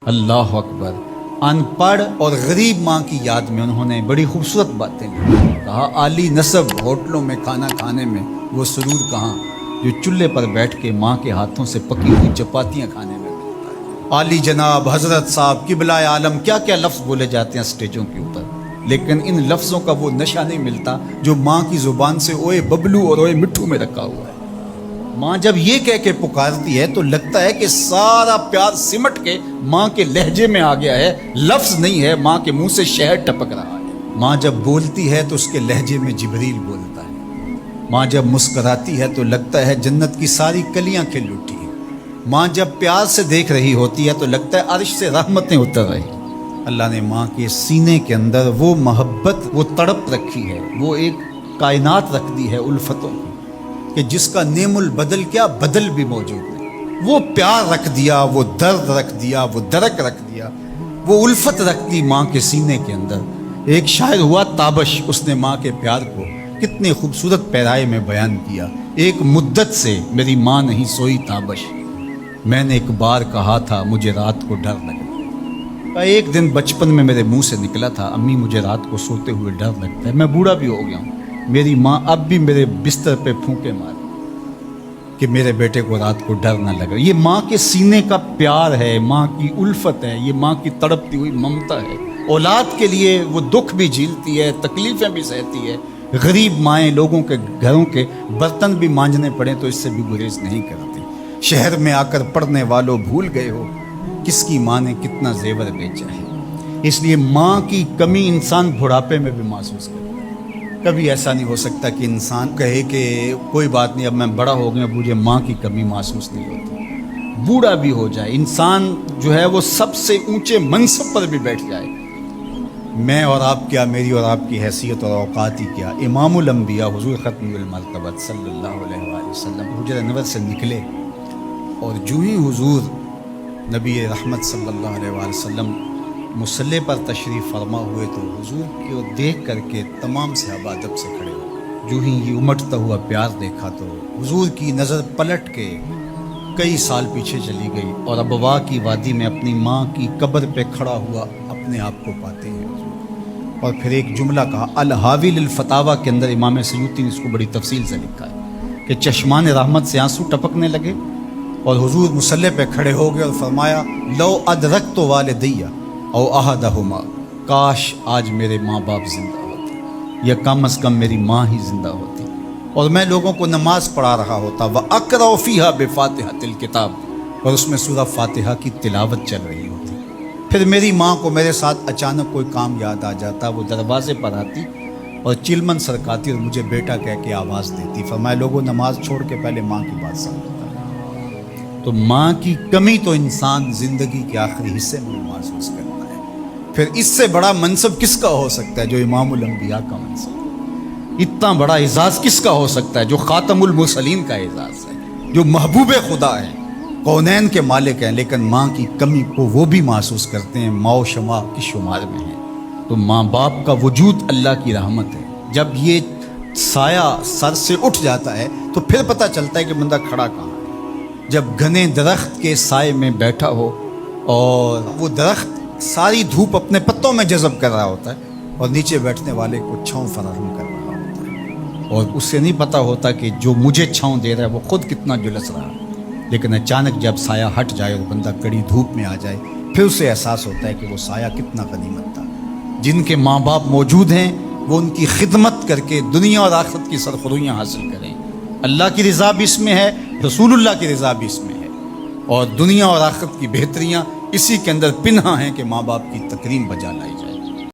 اللہ اکبر۔ ان پڑھ اور غریب ماں کی یاد میں انہوں نے بڑی خوبصورت باتیں کہا، عالی نسب ہوٹلوں میں کھانا کھانے میں وہ سرور کہاں جو چولہے پر بیٹھ کے ماں کے ہاتھوں سے پکی ہوئی چپاتیاں کھانے میں ملتا ہے۔ عالی جناب، حضرت صاحب، قبلہ عالم، کیا کیا لفظ بولے جاتے ہیں اسٹیجوں کے اوپر، لیکن ان لفظوں کا وہ نشہ نہیں ملتا جو ماں کی زبان سے اوئے ببلو اور اوئے مٹھو میں رکھا ہوا ہے۔ ماں جب یہ کہہ کے پکارتی ہے تو لگتا ہے کہ سارا پیار سمٹ کے ماں کے لہجے میں آ گیا ہے، لفظ نہیں ہے، ماں کے منہ سے شہد ٹپک رہا ہے۔ ماں جب بولتی ہے تو اس کے لہجے میں جبریل بولتا ہے۔ ماں جب مسکراتی ہے تو لگتا ہے جنت کی ساری کلیاں کھل اٹھی ہیں۔ ماں جب پیار سے دیکھ رہی ہوتی ہے تو لگتا ہے عرش سے رحمتیں اتر رہی ہیں۔ اللہ نے ماں کے سینے کے اندر وہ محبت، وہ تڑپ رکھی ہے، وہ ایک کائنات رکھ دی ہے الفتوں کی، کہ جس کا نعم البدل کیا بدل بھی موجود ہے۔ وہ پیار رکھ دیا، وہ درد رکھ دیا، وہ درک رکھ دیا، وہ الفت رکھ دی ماں کے سینے کے اندر۔ ایک شاعر ہوا تابش، اس نے ماں کے پیار کو کتنے خوبصورت پیرائے میں بیان کیا۔ ایک مدت سے میری ماں نہیں سوئی تابش، میں نے ایک بار کہا تھا مجھے رات کو ڈر لگا۔ ایک دن بچپن میں میرے منہ سے نکلا تھا، امی مجھے رات کو سوتے ہوئے ڈر لگتا ہے۔ میں بوڑھا بھی ہو گیا ہوں، میری ماں اب بھی میرے بستر پہ پھونکے مارے کہ میرے بیٹے کو رات کو ڈر نہ لگے۔ یہ ماں کے سینے کا پیار ہے، ماں کی الفت ہے، یہ ماں کی تڑپتی ہوئی ممتا ہے۔ اولاد کے لیے وہ دکھ بھی جھیلتی ہے، تکلیفیں بھی سہتی ہے۔ غریب مائیں لوگوں کے گھروں کے برتن بھی مانجنے پڑیں تو اس سے بھی گریز نہیں کرتی۔ شہر میں آ کر پڑھنے والوں بھول گئے ہو کس کی ماں نے کتنا زیور بیچا ہے۔ اس لیے ماں کی کمی انسان بڑھاپے میں بھی محسوس کرتا ہے۔ کبھی ایسا نہیں ہو سکتا کہ انسان کہے کہ کوئی بات نہیں، اب میں بڑا ہو گیا، مجھے ماں کی کمی محسوس نہیں ہوتی۔ بوڑھا بھی ہو جائے انسان جو ہے وہ سب سے اونچے منصب پر بھی بیٹھ جائے، میں اور آپ کیا، میری اور آپ کی حیثیت اور اوقات ہی کیا۔ امام الانبیاء حضور ختم المرتبہ صلی اللہ علیہ وآلہ وسلم حجرہ انور سے نکلے اور جو ہی حضور نبی رحمت صلی اللہ علیہ وآلہ وسلم مصلی پر تشریف فرما ہوئے تو حضور کو دیکھ کر کے تمام صحابہ ادب سے کھڑے ہوئے۔ جو ہی یہ امٹتا ہوا پیار دیکھا تو حضور کی نظر پلٹ کے کئی سال پیچھے چلی گئی اور ابوا کی وادی میں اپنی ماں کی قبر پہ کھڑا ہوا اپنے آپ کو پاتے ہیں حضور۔ اور پھر ایک جملہ کہا، الحاوی للفتاوی کے اندر امام سیوطی نے اس کو بڑی تفصیل سے لکھا ہے کہ چشمان رحمت سے آنسو ٹپکنے لگے اور حضور مصلی پہ کھڑے ہو گئے اور فرمایا، لو ادرکت والدیہ او احدہما، کاش آج میرے ماں باپ زندہ ہوتے یا کم از کم میری ماں ہی زندہ ہوتی اور میں لوگوں کو نماز پڑھا رہا ہوتا، وَأَقْرَأُ فِيهَا بِفَاتِحَةِ الْكِتَابِ، اور اس میں سورہ فاتحہ کی تلاوت چل رہی ہوتی۔ پھر میری ماں کو میرے ساتھ اچانک کوئی کام یاد آ جاتا، وہ دروازے پر آتی اور چلمن سرکاتی اور مجھے بیٹا کہہ کے آواز دیتی۔ فرمایا، لوگوں نماز چھوڑ کے پہلے ماں کی بات سمجھتا۔ تو ماں کی کمی تو انسان زندگی کے آخری حصے میں محسوس کرتا ہے۔ پھر اس سے بڑا منصب کس کا ہو سکتا ہے جو امام الانبیاء کا منصب ہے؟ اتنا بڑا اعزاز کس کا ہو سکتا ہے جو خاتم المرسلین کا اعزاز ہے، جو محبوب خدا ہے، کونین کے مالک ہیں، لیکن ماں کی کمی کو وہ بھی محسوس کرتے ہیں، ماں و شمع کی شمار میں ہیں۔ تو ماں باپ کا وجود اللہ کی رحمت ہے۔ جب یہ سایہ سر سے اٹھ جاتا ہے تو پھر پتہ چلتا ہے کہ بندہ کھڑا کہاں ہے۔ جب گھنے درخت کے سائے میں بیٹھا ہو اور وہ درخت ساری دھوپ اپنے پتوں میں جذب کر رہا ہوتا ہے اور نیچے بیٹھنے والے کو چھاؤں فراہم کر رہا ہوتا ہے، اور اس سے نہیں پتہ ہوتا کہ جو مجھے چھاؤں دے رہا ہے وہ خود کتنا جلس رہا ہے، لیکن اچانک جب سایہ ہٹ جائے اور بندہ کڑی دھوپ میں آ جائے پھر اسے احساس ہوتا ہے کہ وہ سایہ کتنا غنیمت تھا۔ جن کے ماں باپ موجود ہیں وہ ان کی خدمت کر کے دنیا اور آخرت کی سرخرویاں حاصل کریں۔ اللہ کی رضا بھی اس میں ہے، رسول اللہ کی رضا بھی اس میں ہے، اور دنیا اور آخرت کی بہتریاں اسی کے اندر پنہاں ہیں کہ ماں باپ کی تکریم بجا لائی جائے۔